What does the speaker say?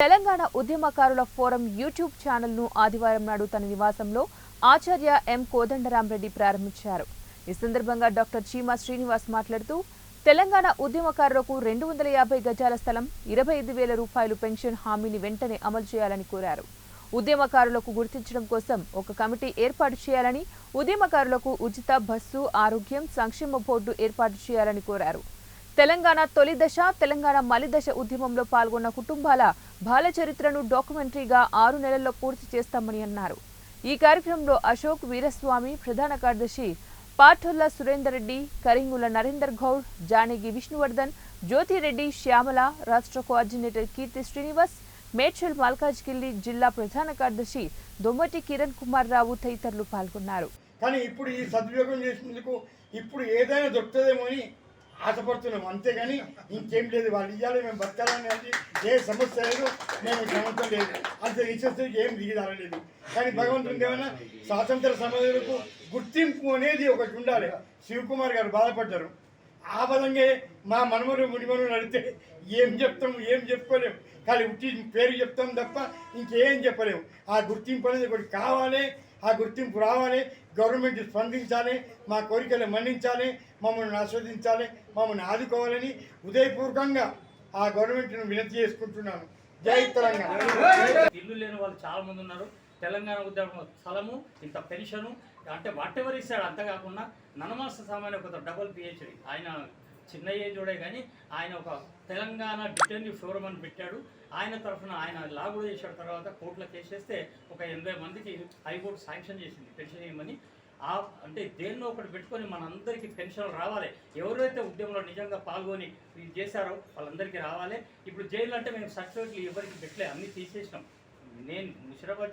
తెలంగాణ ఉద్యమకారుల forum YouTube ఛానల్ను ఆదివారం నాడు తన నివాసంలో ఆచార్య ఎం కోదండరాంరెడ్డి ప్రారంభించారు. ఈ సందర్భంగా డాక్టర్ చీమా శ్రీనివాస్ మాట్లాడుతూ తెలంగాణ ఉద్యమకారులకు 250 గజాల స్థలం, 25,000 రూపాయలు పెన్షన్ హామీని వెంటనే అమలు చేయాలని కోరారు. ఉద్యమకారులకు గుర్తించడం కోసం ఒక కమిటీ ఏర్పాటు చేయాలని, ఉద్యమకారులకు ఉచిత బస్సు, ఆరోగ్యం, సంక్షేమ బోర్డు ఏర్పాటు చేయాలని కోరారు. తెలంగాణ తొలి దశ, తెలంగాణ మలి దశ ఉద్యమంలో పాల్గొన్న కుటుంబాల బాల చరిత్రను డాక్యుమెంటరీగా 6 నెలల్లో పూర్తి చేస్తామని అన్నారు. ఈ కార్యక్రమంలో అశోక్ వీరస్వామి, ప్రధాన కార్యదర్శి పాఠొల్ల సురేందర్ రెడ్డి, కరింగుల నరేందర్ గౌడ్, జానగి విష్ణువర్ధన్, జ్యోతిరెడ్డి, శ్యామల, రాష్ట్ర కోఆర్డినేటర్ కీర్తి శ్రీనివాస్, మేడ్చల్ మల్కాజ్గిరి జిల్లా ప్రధాన కార్యదర్శి దొమ్మటి కిరణ్ కుమార్ రావు తదితరులు పాల్గొన్నారు. కానీ ఇప్పుడు ఈ సద్వినియోగం చేసినందుకు ఇప్పుడు ఏదైనా దొరుకుతుందేమో అని ఆశపడుతున్నాం, అంతేగాని ఇంకేం లేదు. వాళ్ళు ఇవ్వాలి, మేము బతకాలని అది ఏ సమస్య లేదు, మేము శ్రమంతో లేదు, అంత ఇచ్చేసరికి ఏం దిగిదారలేదు. కానీ భగవంతునికి ఏమైనా స్వాతంత్ర సమరులకు గుర్తింపు అనేది ఒకటి ఉండాలి. శివకుమార్ గారు బాధపడ్డారు. ఆ బలంగా మా మనమరు మునిమనులు అడిగితే ఏం చెప్తాము, ఏం చెప్పుకోలేము. కానీ ఉట్టి పేరు చెప్తాం తప్ప ఇంకేం చెప్పలేము. ఆ గుర్తింపు అనేది ఒకటి కావాలి, ఆ గుర్తింపు రావాలి. గవర్నమెంట్ స్పందించాలి, మా కోరికలు మన్నించాలి, మమ్మల్ని ఆస్వాదించాలి, మమ్మల్ని ఆదుకోవాలని హృదయపూర్వకంగా ఆ గవర్నమెంట్ను వినతి చేసుకుంటున్నాను. జై తెలంగాణ. ఇల్లు లేని వాళ్ళు చాలా మంది ఉన్నారు. తెలంగాణ ఉద్యమ స్థలము, ఇంత పెన్షను అంటే వాటెవర్ ఇస్తాడు. అంతేకాకుండా ననమాస సామాన్య ఒక డబుల్ పిహెచ్డి, ఆయన చిన్న ఏజోడే కానీ ఆయన ఒక తెలంగాణ డిటెన్యూ ఫోరం అని పెట్టాడు. ఆయన తరఫున ఆయన లాగు చేసిన తర్వాత కోర్టులో కేసేస్తే ఒక 80 మందికి హైకోర్టు శాంక్షన్ చేసింది పెన్షన్ ఇవ్వమని. అంటే దేన్నో ఒకటి పెట్టుకొని మనందరికీ పెన్షన్ రావాలి. ఎవరైతే ఉద్యమంలో నిజంగా పాల్గొని ఇది చేశారో వాళ్ళందరికీ రావాలి. ఇప్పుడు జైలు అంటే మేము సర్టిఫికెట్లు ఎవరికి పెట్టలే, అన్నీ తీసేసినాం. నేను ముషిరాబాద్